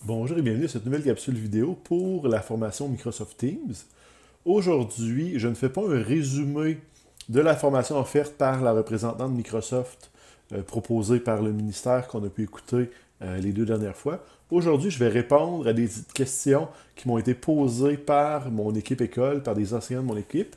Bonjour et bienvenue à cette nouvelle capsule vidéo pour la formation Microsoft Teams. Aujourd'hui, je ne fais pas un résumé de la formation offerte par la représentante de Microsoft proposée par le ministère qu'on a pu écouter les deux dernières fois. Aujourd'hui, je vais répondre à des questions qui m'ont été posées par mon équipe école, par des enseignants de mon équipe.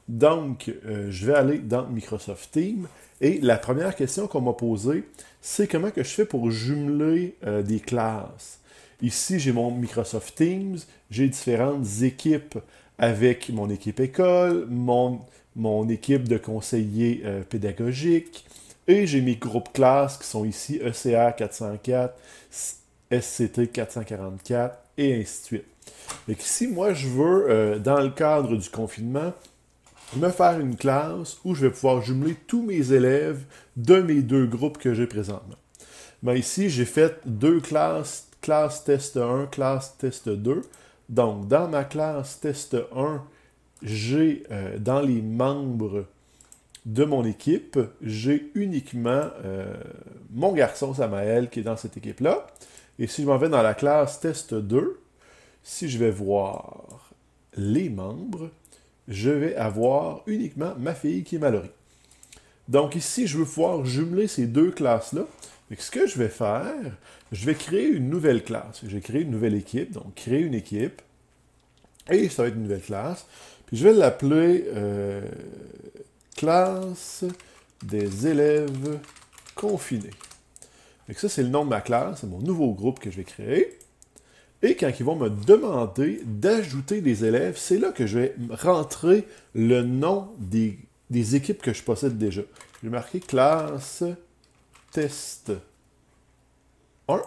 Donc, je vais aller dans Microsoft Teams et la première question qu'on m'a posée, c'est comment que je fais pour jumeler des classes. Ici, j'ai mon Microsoft Teams, j'ai différentes équipes avec mon équipe école, mon équipe de conseillers pédagogiques, et j'ai mes groupes classes qui sont ici ECR 404, SCT 444, et ainsi de suite. Et ici, moi, je veux, dans le cadre du confinement, me faire une classe où je vais pouvoir jumeler tous mes élèves de mes deux groupes que j'ai présentement. Ben ici, j'ai fait deux classes, classe test 1, classe test 2. Donc, dans ma classe test 1, j'ai dans les membres de mon équipe, j'ai uniquement mon garçon Samaël qui est dans cette équipe-là. Et si je m'en vais dans la classe test 2, si je vais voir les membres, je vais avoir uniquement ma fille qui est Mallory. Donc ici, je veux pouvoir jumeler ces deux classes-là. Ce que je vais faire, je vais créer une nouvelle classe. Je vais créer une nouvelle équipe, donc créer une équipe. Et ça va être une nouvelle classe. Puis je vais l'appeler classe des élèves confinés. Donc ça, c'est le nom de ma classe, c'est mon nouveau groupe que je vais créer. Et quand ils vont me demander d'ajouter des élèves, c'est là que je vais rentrer le nom des équipes que je possède déjà. Je vais marquer classe test 1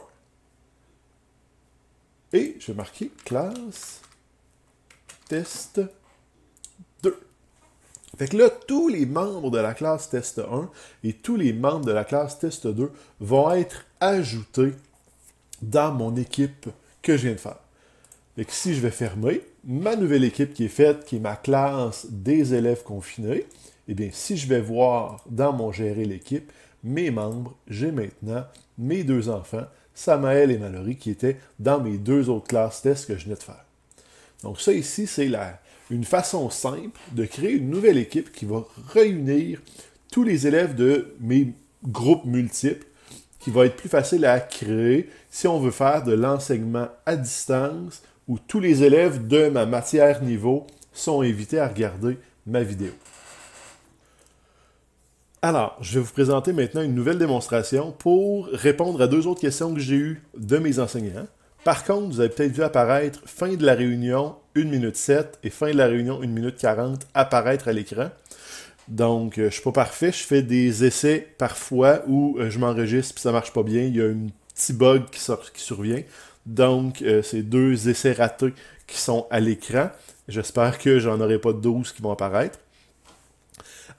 et je vais marquer classe test 2. Fait que là, tous les membres de la classe test 1 et tous les membres de la classe test 2 vont être ajoutés dans mon équipe que je viens de faire. Fait que si je vais fermer, ma nouvelle équipe qui est faite, qui est ma classe des élèves confinés, eh bien, si je vais voir dans mon gérer l'équipe, mes membres, j'ai maintenant mes deux enfants, Samaël et Mallory, qui étaient dans mes deux autres classes tests que je venais de faire. Donc ça ici, c'est une façon simple de créer une nouvelle équipe qui va réunir tous les élèves de mes groupes multiples, qui va être plus facile à créer si on veut faire de l'enseignement à distance où tous les élèves de ma matière niveau sont invités à regarder ma vidéo. Alors, je vais vous présenter maintenant une nouvelle démonstration pour répondre à deux autres questions que j'ai eues de mes enseignants. Par contre, vous avez peut-être vu apparaître fin de la réunion 1 minute 7 et fin de la réunion 1 minute 40 apparaître à l'écran. Donc, je ne suis pas parfait, je fais des essais parfois où je m'enregistre et ça ne marche pas bien, il y a un petit bug qui survient. Donc, c'est deux essais ratés qui sont à l'écran. J'espère que j'en aurai pas 12 qui vont apparaître.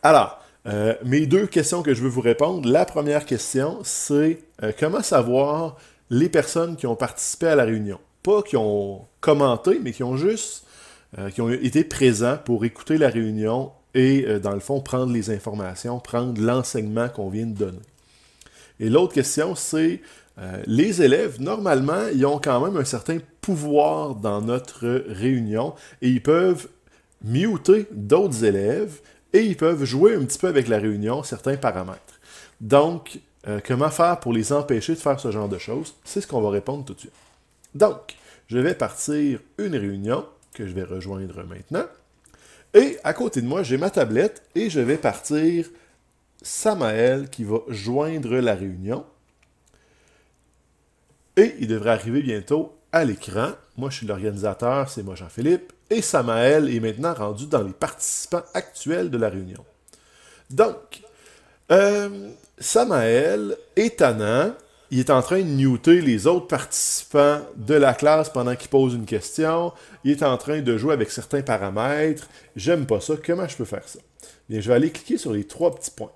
Alors, mes deux questions que je veux vous répondre. La première question, c'est comment savoir les personnes qui ont participé à la réunion? Pas qui ont commenté, mais qui ont juste qui ont été présents pour écouter la réunion et, dans le fond, prendre les informations, prendre l'enseignement qu'on vient de donner. Et l'autre question, c'est les élèves, normalement, ils ont quand même un certain pouvoir dans notre réunion et ils peuvent muter d'autres élèves et ils peuvent jouer un petit peu avec la réunion, certains paramètres. Donc, comment faire pour les empêcher de faire ce genre de choses? C'est ce qu'on va répondre tout de suite. Donc, je vais partir une réunion que je vais rejoindre maintenant. Et à côté de moi, j'ai ma tablette et je vais partir Samaël qui va joindre la réunion. Et il devrait arriver bientôt à l'écran. Moi, je suis l'organisateur, c'est moi Jean-Philippe. Et Samaël est maintenant rendu dans les participants actuels de la réunion. Donc, Samaël est tannant. Il est en train de muter les autres participants de la classe pendant qu'il pose une question. Il est en train de jouer avec certains paramètres. J'aime pas ça. Comment je peux faire ça? Bien, je vais aller cliquer sur les trois petits points.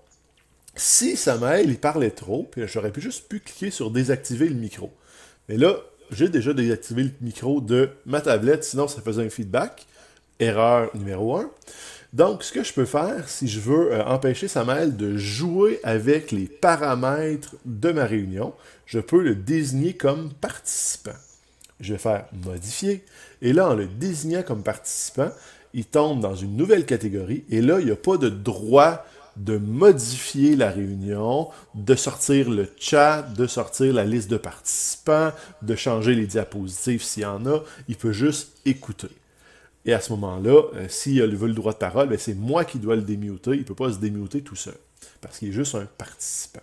Si Samaël, il parlait trop, puis j'aurais juste pu cliquer sur désactiver le micro. Mais là, j'ai déjà désactivé le micro de ma tablette, sinon ça faisait un feedback. Erreur numéro 1. Donc, ce que je peux faire, si je veux empêcher Samaël de jouer avec les paramètres de ma réunion, je peux le désigner comme participant. Je vais faire modifier. Et là, en le désignant comme participant, il tombe dans une nouvelle catégorie. Et là, il n'y a pas de droit de modifier la réunion, de sortir le chat, de sortir la liste de participants, de changer les diapositives s'il y en a. Il peut juste écouter. Et à ce moment-là, s'il veut le droit de parole, c'est moi qui dois le démuter. Il ne peut pas se démuter tout seul, parce qu'il est juste un participant.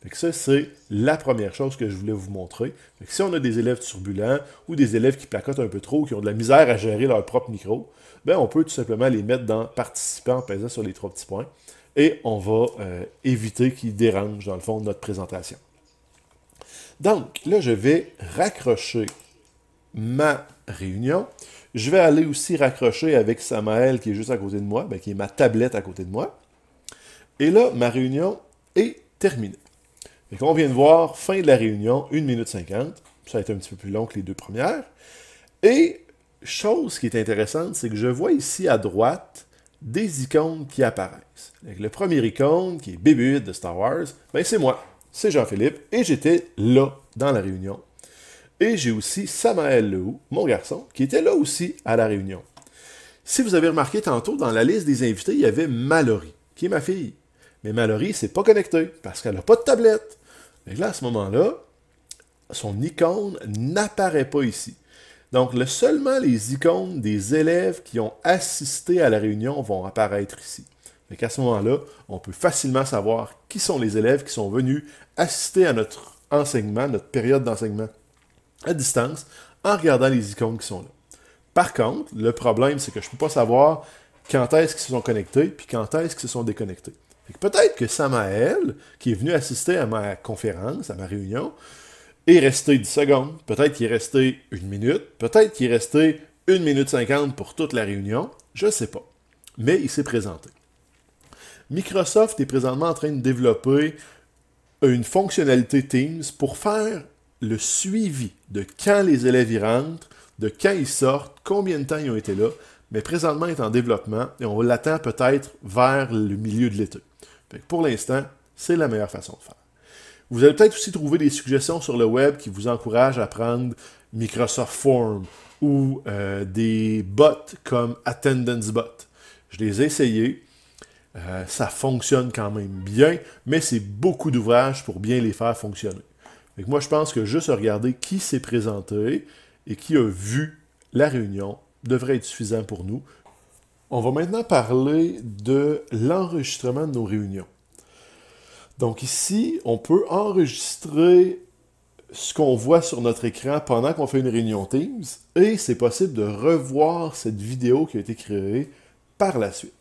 Donc ça, c'est la première chose que je voulais vous montrer. Donc si on a des élèves turbulents ou des élèves qui placotent un peu trop, qui ont de la misère à gérer leur propre micro, ben on peut tout simplement les mettre dans participants en pesant sur les 3 petits points et on va éviter qu'ils dérangent, dans le fond, notre présentation. Donc, là, je vais raccrocher ma réunion. Je vais aller aussi raccrocher avec Samael qui est juste à côté de moi, qui est ma tablette à côté de moi. Et là, ma réunion est terminée. Et on vient de voir, fin de la réunion, 1 minute 50. Ça a été un petit peu plus long que les 2 premières. Et, chose qui est intéressante, c'est que je vois ici à droite des icônes qui apparaissent. Avec le premier icône, qui est BB-8 de Star Wars, c'est moi, c'est Jean-Philippe, et j'étais là, dans la réunion. Et j'ai aussi Samael Lehoux, mon garçon, qui était là aussi à la réunion. Si vous avez remarqué tantôt, dans la liste des invités, il y avait Mallory, qui est ma fille. Mais Mallory ne s'est pas connectée, parce qu'elle n'a pas de tablette. Et là, à ce moment-là, son icône n'apparaît pas ici. Donc, seulement les icônes des élèves qui ont assisté à la réunion vont apparaître ici. Donc, à ce moment-là, on peut facilement savoir qui sont les élèves qui sont venus assister à notre enseignement, notre période d'enseignement à distance, en regardant les icônes qui sont là. Par contre, le problème, c'est que je ne peux pas savoir quand est-ce qu'ils se sont connectés, puis quand est-ce qu'ils se sont déconnectés. Peut-être que Samael, qui est venu assister à ma conférence, à ma réunion, est resté 10 secondes, peut-être qu'il est resté 1 minute, peut-être qu'il est resté 1 minute 50 pour toute la réunion, je ne sais pas. Mais il s'est présenté. Microsoft est présentement en train de développer une fonctionnalité Teams pour faire le suivi de quand les élèves y rentrent, de quand ils sortent, combien de temps ils ont été là, mais présentement, il est en développement et on l'attend peut-être vers le milieu de l'été. Pour l'instant, c'est la meilleure façon de faire. Vous allez peut-être aussi trouver des suggestions sur le web qui vous encouragent à prendre Microsoft Forms ou des bots comme Attendance Bot. Je les ai essayés. Ça fonctionne quand même bien, mais c'est beaucoup d'ouvrages pour bien les faire fonctionner. Donc moi, je pense que juste regarder qui s'est présenté et qui a vu la réunion devrait être suffisant pour nous. On va maintenant parler de l'enregistrement de nos réunions. Donc ici, on peut enregistrer ce qu'on voit sur notre écran pendant qu'on fait une réunion Teams et c'est possible de revoir cette vidéo qui a été créée par la suite.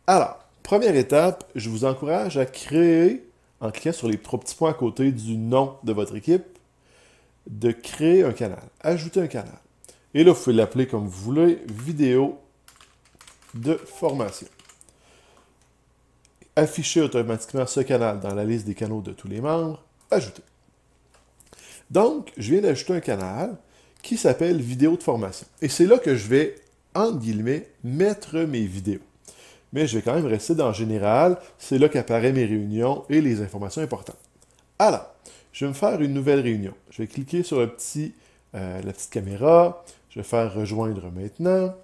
Alors, première étape, je vous encourage à créer, en cliquant sur les 3 petits points à côté du nom de votre équipe, de créer un canal, ajouter un canal. Et là, vous pouvez l'appeler comme vous voulez, vidéo de formation. Afficher automatiquement ce canal dans la liste des canaux de tous les membres, ajouter. Donc, je viens d'ajouter un canal qui s'appelle vidéo de formation. Et c'est là que je vais, entre guillemets, mettre mes vidéos. Mais je vais quand même rester dans général, c'est là qu'apparaissent mes réunions et les informations importantes. Alors, je vais me faire une nouvelle réunion. Je vais cliquer sur la petite caméra, je vais faire rejoindre maintenant,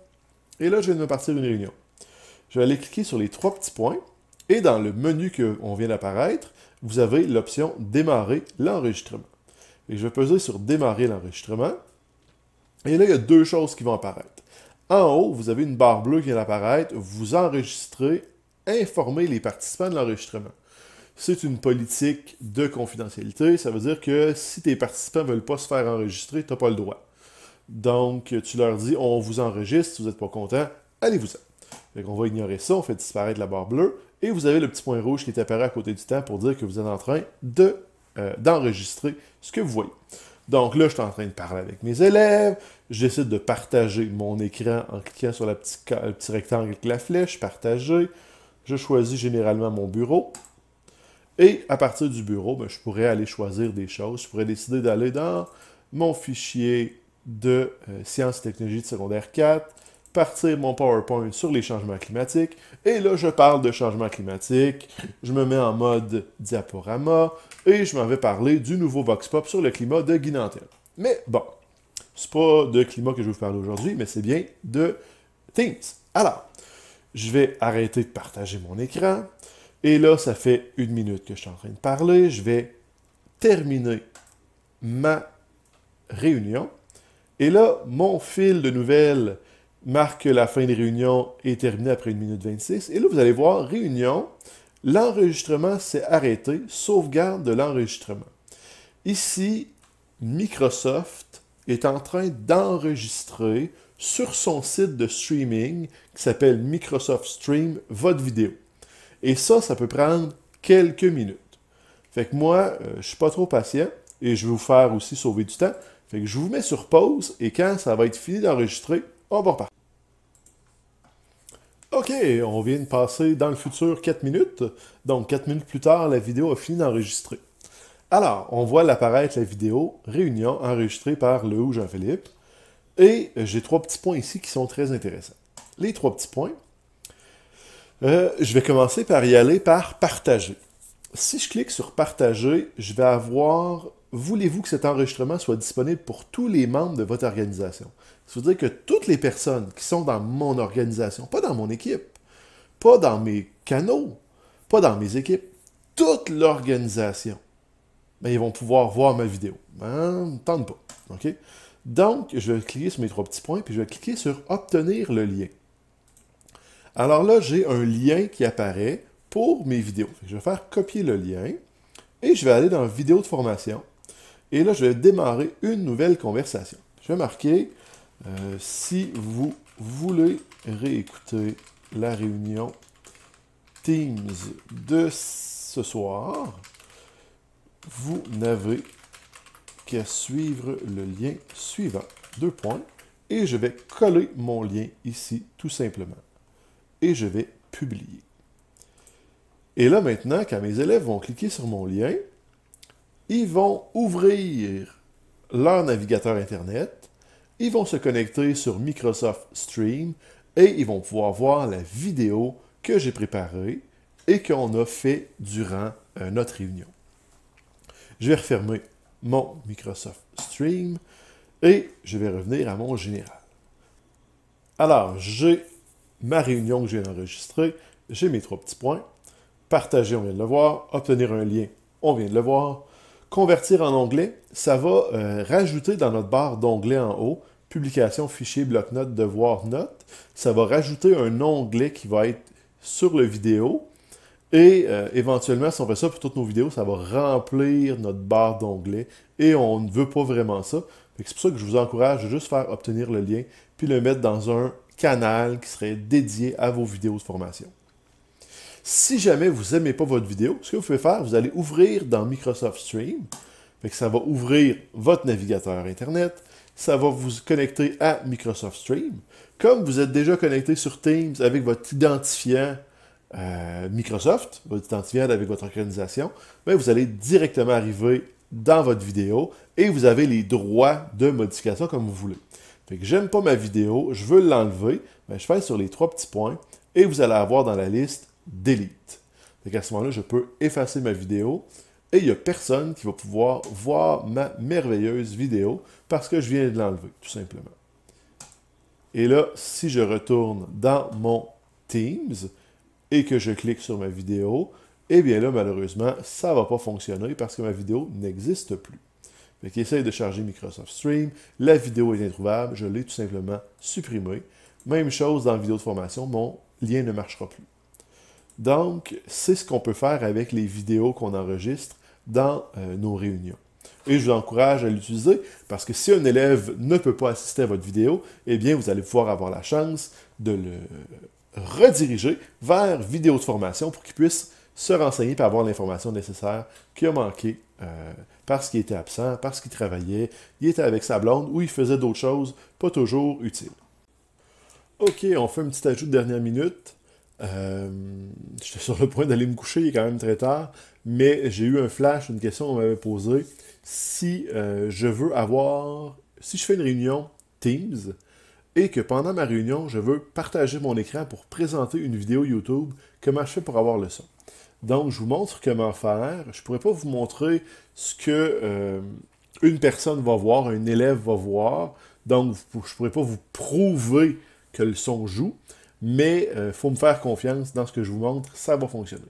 et là, je vais me partir une réunion. Je vais aller cliquer sur les 3 petits points, et dans le menu qu'on vient d'apparaître, vous avez l'option démarrer l'enregistrement. Et je vais peser sur démarrer l'enregistrement, et là, il y a 2 choses qui vont apparaître. En haut, vous avez une barre bleue qui vient d'apparaître, vous enregistrez, informez les participants de l'enregistrement. C'est une politique de confidentialité, ça veut dire que si tes participants ne veulent pas se faire enregistrer, tu n'as pas le droit. Donc, tu leur dis, on vous enregistre, si vous n'êtes pas content, allez-vous-en. On va ignorer ça, on fait disparaître la barre bleue, et vous avez le petit point rouge qui est apparu à côté du temps pour dire que vous êtes en train d'enregistrer ce que vous voyez. Donc là, je suis en train de parler avec mes élèves, je décide de partager mon écran en cliquant sur le petit rectangle avec la flèche, partager, je choisis généralement mon bureau, et à partir du bureau, je pourrais aller choisir des choses, je pourrais décider d'aller dans mon fichier de sciences et technologies de secondaire 4, partir mon PowerPoint sur les changements climatiques, et là, je parle de changements climatiques, je me mets en mode diaporama, et je m'en vais parler du nouveau Vox Pop sur le climat de Guy Nantel. Mais bon, C'est pas de climat que je vais vous parler aujourd'hui, mais c'est bien de Teams. Alors, je vais arrêter de partager mon écran. Et là, ça fait 1 minute que je suis en train de parler. Je vais terminer ma réunion. Et là, mon fil de nouvelles marque que la fin de réunion est terminée après 1 minute 26. Et là, vous allez voir, réunion, l'enregistrement s'est arrêté, sauvegarde de l'enregistrement. Ici, Microsoft est en train d'enregistrer sur son site de streaming qui s'appelle Microsoft Stream votre vidéo. Et ça peut prendre quelques minutes. Fait que moi, je ne suis pas trop patient et je vais vous faire aussi sauver du temps. Fait que je vous mets sur pause et quand ça va être fini d'enregistrer, on va repartir. OK, on vient de passer dans le futur 4 minutes. Donc 4 minutes plus tard, la vidéo a fini d'enregistrer. Alors, on voit l'apparaître la vidéo, réunion enregistrée par le Jean-Philippe. Et j'ai 3 petits points ici qui sont très intéressants. Les 3 petits points, je vais commencer par y aller par partager. Si je clique sur partager, je vais avoir, voulez-vous que cet enregistrement soit disponible pour tous les membres de votre organisation? Ça veut dire que toutes les personnes qui sont dans mon organisation, pas dans mon équipe, pas dans mes canaux, pas dans mes équipes, toute l'organisation, ben, ils vont pouvoir voir ma vidéo. Ben, ne tente pas. OK? Donc, je vais cliquer sur mes 3 petits points, puis je vais cliquer sur « Obtenir le lien ». Alors là, j'ai un lien qui apparaît pour mes vidéos. Je vais faire copier le lien, et je vais aller dans « Vidéo de formation ». Et là, je vais démarrer une nouvelle conversation. Je vais marquer si vous voulez réécouter la réunion Teams de ce soir, vous n'avez qu'à suivre le lien suivant. 2 points. Et je vais coller mon lien ici, tout simplement. Et je vais publier. Et là, maintenant, quand mes élèves vont cliquer sur mon lien, ils vont ouvrir leur navigateur Internet, ils vont se connecter sur Microsoft Stream et ils vont pouvoir voir la vidéo que j'ai préparée et qu'on a fait durant notre réunion. Je vais refermer mon Microsoft Stream et je vais revenir à mon général. Alors, j'ai ma réunion que j'ai enregistrée, j'ai mes 3 petits points. Partager, on vient de le voir. Obtenir un lien, on vient de le voir. Convertir en onglet, ça va rajouter dans notre barre d'onglets en haut, publication, fichier, bloc-notes, devoir, notes. Ça va rajouter un onglet qui va être sur le vidéo. Et éventuellement, si on fait ça pour toutes nos vidéos, ça va remplir notre barre d'onglets. Et on ne veut pas vraiment ça. C'est pour ça que je vous encourage de juste faire obtenir le lien, puis le mettre dans un canal qui serait dédié à vos vidéos de formation. Si jamais vous n'aimez pas votre vidéo, ce que vous pouvez faire, vous allez ouvrir dans Microsoft Stream. Fait que ça va ouvrir votre navigateur Internet. Ça va vous connecter à Microsoft Stream. Comme vous êtes déjà connecté sur Teams avec votre identifiant Microsoft, votre identifiant avec votre organisation, bien, vous allez directement arriver dans votre vidéo et vous avez les droits de modification comme vous voulez. Fait que j'aime pas ma vidéo, je veux l'enlever, bien, je fais sur les 3 petits points et vous allez avoir dans la liste Delete. Fait qu'à ce moment-là, je peux effacer ma vidéo et il n'y a personne qui va pouvoir voir ma merveilleuse vidéo parce que je viens de l'enlever, tout simplement. Et là, si je retourne dans mon Teams et que je clique sur ma vidéo, eh bien là, malheureusement, ça ne va pas fonctionner parce que ma vidéo n'existe plus. Fait qu'il essaye de charger Microsoft Stream, la vidéo est introuvable, je l'ai tout simplement supprimée. Même chose dans la vidéo de formation, mon lien ne marchera plus. Donc, c'est ce qu'on peut faire avec les vidéos qu'on enregistre dans nos réunions. Et je vous encourage à l'utiliser parce que si un élève ne peut pas assister à votre vidéo, eh bien, vous allez pouvoir avoir la chance de le rediriger vers vidéo de formation pour qu'il puisse se renseigner et avoir l'information nécessaire qui a manqué parce qu'il était absent, parce qu'il travaillait, il était avec sa blonde ou il faisait d'autres choses pas toujours utiles. OK, on fait un petit ajout de dernière minute. J'étais sur le point d'aller me coucher, il est quand même très tard, mais j'ai eu un flash, une question qu'on m'avait posée. Si je veux avoir, si je fais une réunion Teams et que pendant ma réunion, je veux partager mon écran pour présenter une vidéo YouTube, comment je fais pour avoir le son? Donc, je vous montre comment faire. Je ne pourrais pas vous montrer ce que une personne va voir, un élève va voir, donc je ne pourrais pas vous prouver que le son joue, mais il faut me faire confiance dans ce que je vous montre, ça va fonctionner.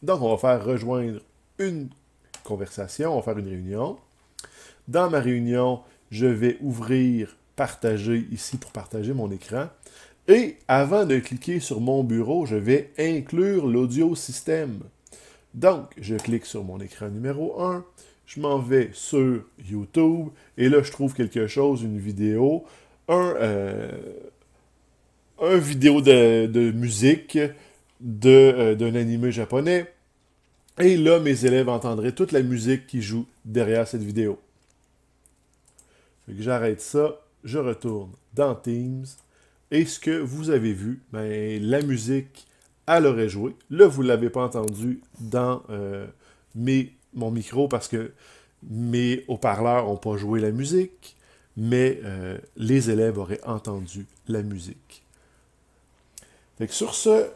Donc on va faire rejoindre une conversation, on va faire une réunion. Dans ma réunion, je vais ouvrir partager ici pour partager mon écran. Et avant de cliquer sur mon bureau, je vais inclure l'audio système. Donc, je clique sur mon écran numéro 1, je m'en vais sur YouTube, et là, je trouve quelque chose, une vidéo, un vidéo de musique d'un animé japonais. Et là, mes élèves entendraient toute la musique qui joue derrière cette vidéo. Fait que j'arrête ça, je retourne dans Teams, et ce que vous avez vu, ben, la musique, elle aurait joué. Là, vous ne l'avez pas entendu dans mon micro parce que mes haut-parleurs n'ont pas joué la musique, mais les élèves auraient entendu la musique. Fait que sur ce,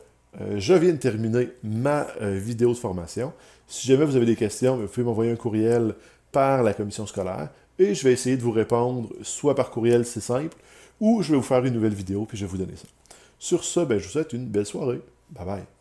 je viens de terminer ma vidéo de formation. Si jamais vous avez des questions, vous pouvez m'envoyer un courriel par la commission scolaire et je vais essayer de vous répondre soit par courriel, c'est simple, ou je vais vous faire une nouvelle vidéo puis je vais vous donner ça. Sur ce, ben, je vous souhaite une belle soirée. Bye bye.